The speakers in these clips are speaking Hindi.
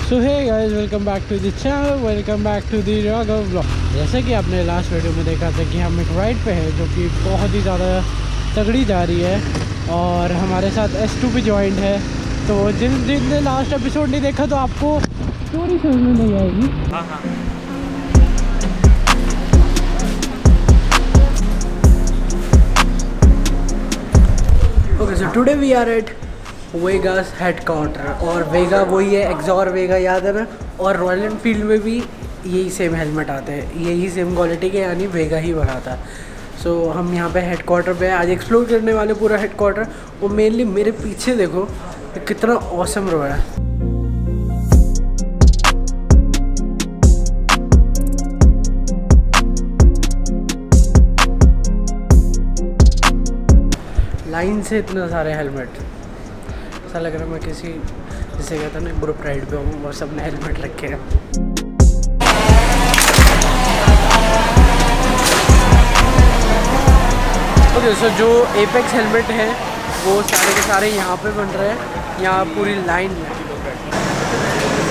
So hey guys, welcome back to the channel, welcome back to the Raghav vlog. जैसे कि आपने लास्ट वीडियो में देखा था कि हम एक राइड पे हैं जो कि बहुत ही ज़्यादा तगड़ी जा रही है और हमारे साथ S2 भी जॉइंट है। तो जिनने लास्ट एपिसोड नहीं देखा तो आपको स्टोरी समझ में नहीं आएगी। Okay, so today we are at Vega's headquarter. और वेगा वही है, एक्सॉर वेगा याद है ना। और रॉयल एनफील्ड में भी यही सेम हेलमेट आते हैं, यही सेम क्वालिटी के, यानी वेगा ही बनाता है। सो हम यहाँ पे हेडक्वार्टर पे आज एक्सप्लोर करने वाले पूरा हेडक्वार्टर। और मेनली मेरे पीछे देखो कितना ऑसम रोड है। लाइन से इतना सारे हेलमेट, ऐसा लग रहा है मैं किसी जिसे कहता ना ग्रुप राइड पे हूँ और सबने हेलमेट रखे हैं। ओके, सो जो एपेक्स हेलमेट है वो सारे के सारे यहाँ पे बन रहे हैं, यहाँ पूरी लाइन में।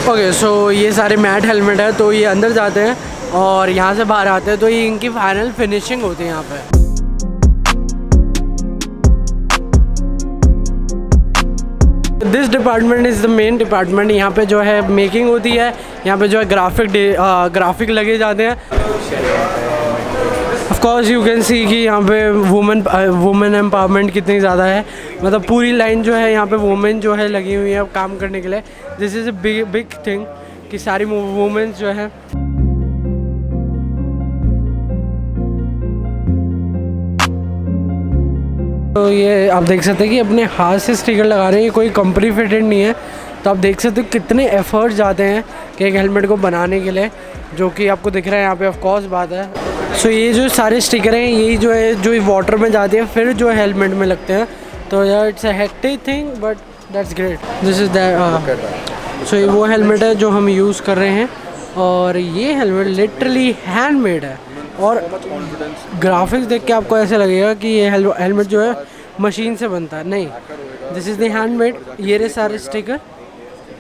ओके, सो ये सारे मैट हेलमेट है, तो ये अंदर जाते हैं और यहाँ से बाहर आते हैं, तो ये इनकी फाइनल फिनिशिंग होती है यहाँ पे। This department is the main department. यहाँ पे जो है मेकिंग होती है, यहाँ पे जो है ग्राफिक लगे जाते हैं। Of course you can see कि यहाँ पे वुमेन एम्पावरमेंट कितनी ज़्यादा है। मतलब पूरी लाइन जो है यहाँ पे वुमेन जो है लगी हुई है काम करने के लिए। This is a big thing कि सारी वुमेन्स जो है। तो ये आप देख सकते हैं कि अपने हाथ से स्टिकर लगा रहे हैं, ये कोई कंपनी फिटेड नहीं है। तो आप देख सकते हो कितने एफर्ट जाते हैं कि एक हेलमेट को बनाने के लिए, जो कि आपको दिख रहा है यहाँ पे। ऑफ कोर्स बात है। सो ये जो सारे स्टिकर हैं यही जो है जो वाटर में जाते हैं फिर जो हेलमेट में लगते हैं। तो यार it's a hectic thing but that's great. This is that. So ये वो हेलमेट है जो हम यूज़ कर रहे हैं और ये हेलमेट लिटरली हैंडमेड है। और ग्राफिक्स देख के आपको ऐसा लगेगा कि ये हेलमेट जो है मशीन से बनता है, नहीं, दिस इज़ द हैंडमेड। ये रहे सारे स्टिकर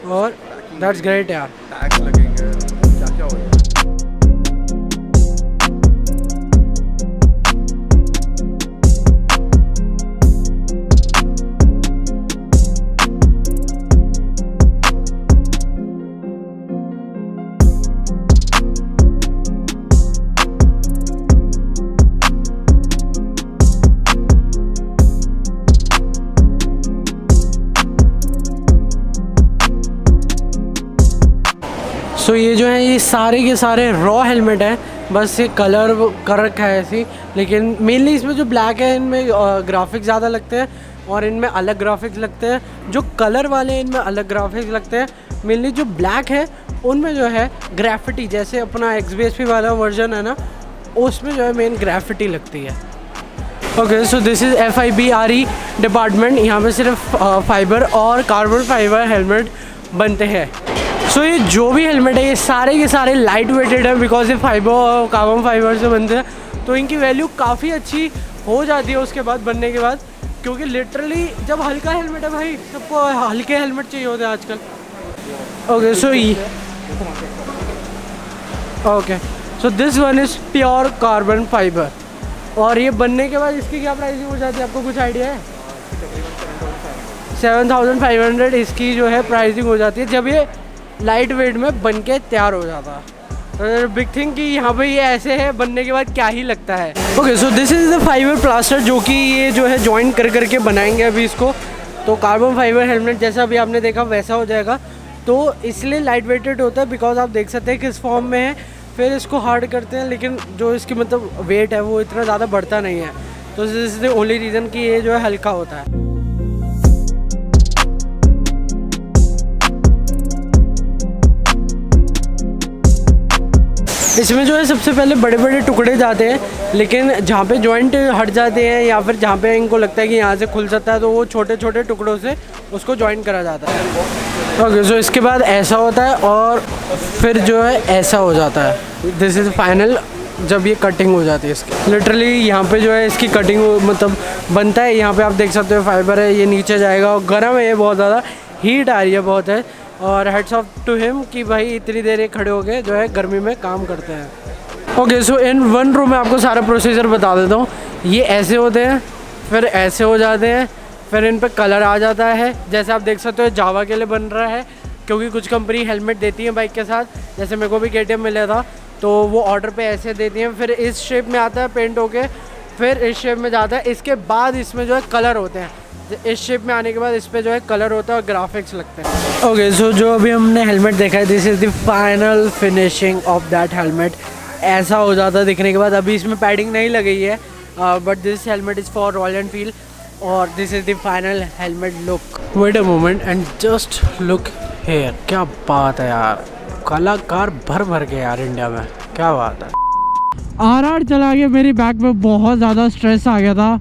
और दैट्स ग्रेट यार। सो ये जो है ये सारे के सारे रॉ हेलमेट है, बस ये कलर कर रखा है ऐसी। लेकिन मेनली इसमें जो ब्लैक है इनमें ग्राफिक्स ज़्यादा लगते हैं और इनमें अलग ग्राफिक्स लगते हैं। जो कलर वाले हैं इनमें अलग ग्राफिक्स लगते हैं। मेनली जो ब्लैक है उनमें जो है ग्राफिटी, जैसे अपना XBSP वाला वर्जन है ना, उसमें जो है मेन ग्राफिटी लगती है। Okay, so this is FIBRE department. यहाँ पे सिर्फ फाइबर और कार्बन फाइबर हेलमेट बनते हैं। सो ये जो भी हेलमेट है ये सारे के सारे लाइट वेटेड है, बिकॉज ये फाइबर और कार्बन फाइबर से बनते हैं। तो इनकी वैल्यू काफ़ी अच्छी हो जाती है उसके बाद बनने के बाद, क्योंकि लिटरली जब हल्का हेलमेट है भाई, सबको हल्के हेलमेट चाहिए होते हैं आजकल। Okay, so so this one is pure carbon fibre. और ये बनने के बाद इसकी क्या प्राइसिंग हो जाती है, आपको कुछ आइडिया है? 7500 इसकी जो है प्राइसिंग हो जाती है जब ये लाइट वेट में बन के तैयार हो जाता है। बिग थिंग कि यहाँ पे ये ऐसे है, बनने के बाद क्या ही लगता है। Okay, so this is the fibre plaster जो कि ये जो है जॉइन कर करके बनाएंगे अभी इसको। तो कार्बन फाइबर हेलमेट जैसा अभी आपने देखा वैसा हो जाएगा। तो इसलिए लाइट वेटेड होता है, बिकॉज आप देख सकते हैं किस फॉर्म में है। फिर इसको हार्ड करते हैं, लेकिन जो इसकी मतलब वेट है वो इतना ज़्यादा बढ़ता नहीं है। तो this is the only reason कि ये जो है हल्का होता है। इसमें जो है सबसे पहले बड़े बड़े टुकड़े जाते हैं, लेकिन जहाँ पे जॉइंट हट जाते हैं या फिर जहाँ पे इनको लगता है कि यहाँ से खुल सकता है, तो वो छोटे छोटे टुकड़ों से उसको जॉइन करा जाता है। ओके, सो इसके बाद ऐसा होता है और फिर जो है ऐसा हो जाता है। दिस इज़ फाइनल जब ये कटिंग हो जाती है इसकी। लिटरली यहाँ पे जो है इसकी कटिंग मतलब बनता है। यहाँ पे आप देख सकते हो फाइबर है, ये नीचे जाएगा और गर्म है ये बहुत ज़्यादा, हीट आ रही है बहुत है। और हेड्स ऑफ टू हिम कि भाई इतनी देर ये खड़े हो गए जो है गर्मी में काम करते हैं। Okay so in one row में आपको सारा प्रोसीजर बता देता हूँ। ये ऐसे होते हैं, फिर ऐसे हो जाते हैं, फिर इन पे कलर आ जाता है। जैसे आप देख सकते हो जावा के लिए बन रहा है, क्योंकि कुछ कंपनी हेलमेट देती है बाइक के साथ। जैसे मेरे को भी KTM मिला था, तो वो ऑर्डर पे ऐसे देती हैं। फिर इस शेप में आता है पेंट होके, फिर इस शेप में जाता है। इसके बाद इसमें जो है कलर होते हैं। इस शेप में आने के बाद इस पर जो है कलर होता है और ग्राफिक्स लगते हैं। ओके सो जो अभी हमने हेलमेट देखा है, this is the final finishing of that helmet. ऐसा हो जाता है दिखने के बाद। अभी इसमें पैडिंग नहीं लगी है, but this helmet is for Royal Enfield और this is the final helmet look. Wait a moment and just look here. क्या बात है यार, कलाकार भर भर के यार इंडिया में, क्या बात है। आर चला गया, मेरी बैक में बहुत ज़्यादा स्ट्रेस आ गया था।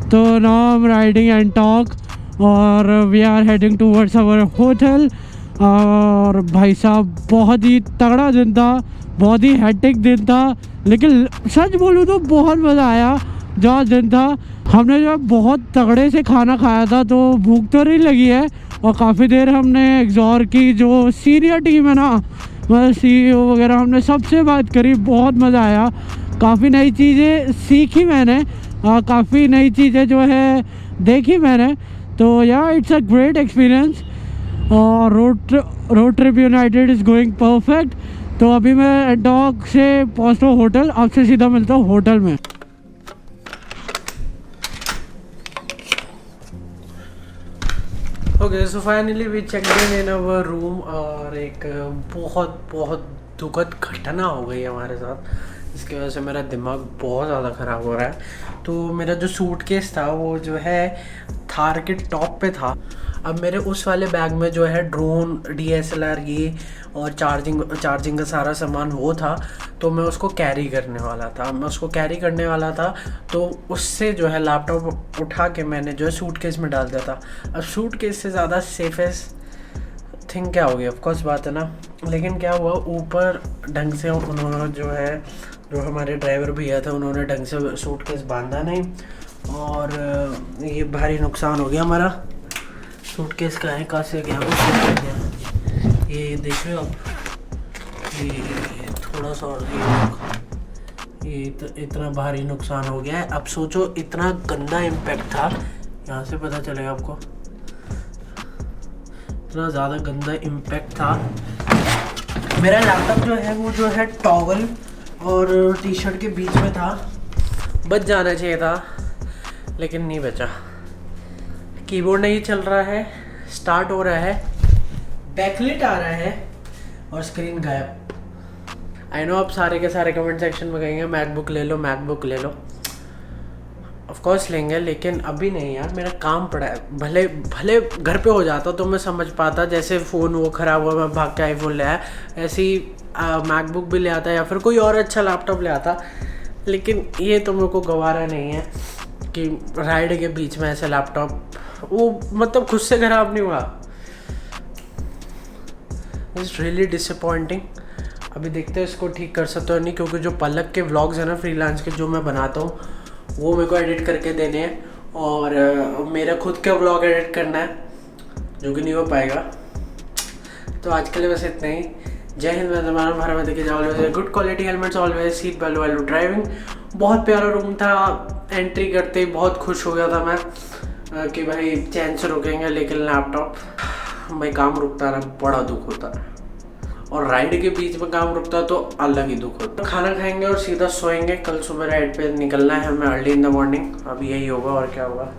तो now I am riding and talk और we are heading towards our hotel. और भाई साहब बहुत ही तगड़ा दिन था, बहुत ही हेक्टिक दिन था, लेकिन सच बोलूँ तो बहुत मज़ा आया। जो दिन था हमने जो बहुत तगड़े से खाना खाया था, तो भूख तो नहीं लगी है। और काफ़ी देर हमने एक्सॉर की जो सीनियर टीम है ना, मतलब CEO वगैरह, हमने सबसे बात करी। बहुत मज़ा आया, काफ़ी नई चीज़ें सीखी मैंने और काफ़ी नई चीज़ें जो है देखी मैंने। तो या इट्स अ ग्रेट एक्सपीरियंस। और road trip United is going perfect. तो अभी मैं डॉग से पहुँचता हूँ होटल, आपसे सीधा मिलता हूँ होटल में। Okay so finally we checked in our room और एक बहुत दुखद घटना हो गई हमारे साथ, जिसकी वजह से मेरा दिमाग बहुत ज़्यादा ख़राब हो रहा है। तो मेरा जो सूटकेस था वो जो है थार के टॉप पे था। अब मेरे उस वाले बैग में जो है ड्रोन, DSLR ये और चार्जिंग का सारा सामान वो था। तो मैं उसको कैरी करने वाला था, तो उससे जो है लैपटॉप उठा के मैंने जो है सूटकेस में डाल दिया था। अब सूटकेस से ज़्यादा सेफेस्ट थिंग क्या होगी, ऑफ कोर्स बात है ना। लेकिन क्या हुआ, ऊपर ढंग से उन्होंने जो हमारे ड्राइवर भैया थे, उन्होंने ढंग से सूटकेस बांधा नहीं और ये भारी नुकसान हो गया हमारा। सूटकेस का है कहाँ से गया, ये देख रहे हो आप, ये थोड़ा सा और ये इतना भारी नुकसान हो गया है। अब सोचो इतना गंदा इम्पैक्ट था, यहाँ से पता चलेगा आपको, इतना ज़्यादा गंदा इम्पैक्ट था। मेरा लैपटॉप जो है वो जो है टॉवल और टी-शर्ट के बीच में था, बच जाना चाहिए था लेकिन नहीं बचा। कीबोर्ड नहीं चल रहा है, स्टार्ट हो रहा है, बैकलिट आ रहा है और स्क्रीन गायब। आई नो आप सारे के सारे कमेंट सेक्शन में कहेंगे मैकबुक ले लो, मैकबुक ले लो। ऑफ कोर्स लेंगे, लेकिन अभी नहीं यार, मेरा काम पड़ा है। भले भले घर पे हो जाता तो मैं समझ पाता, जैसे फ़ोन वो ख़राब हुआ मैं भाग के आईफोन ले आया, ऐसे ही मैकबुक भी ले आता या फिर कोई और अच्छा लैपटॉप ले आता। लेकिन ये तो मेरे को गवारा नहीं है कि राइड के बीच में ऐसे लैपटॉप, वो मतलब खुद से ख़राब नहीं हुआ। It's really disappointing. अभी देखते हैं इसको ठीक कर सकते हो नहीं, क्योंकि जो पलक के व्लॉग्स हैं ना फ्रीलांस के जो मैं बनाता हूँ, वो मेरे को एडिट करके देने हैं और मेरा खुद का व्लॉग एडिट करना है, जो कि नहीं हो पाएगा। तो आज के लिए बस इतना ही। जय हिंद, मैं तुम्हारा भारत में देखे जाओ। Good quality helmets always, seat belt वाली ड्राइविंग। बहुत प्यारा रूम था, एंट्री करते ही बहुत खुश हो गया था मैं कि भाई चैन से रुकेंगे, लेकिन लैपटॉप भाई काम रुकता ना बड़ा दुख होता है, और राइड के बीच में काम रुकता तो अलग ही दुख होता। खाना खाएंगे और सीधा सोएंगे। कल सुबह राइड पे निकलना है हमें अर्ली इन द मॉर्निंग। अब यही होगा और क्या होगा।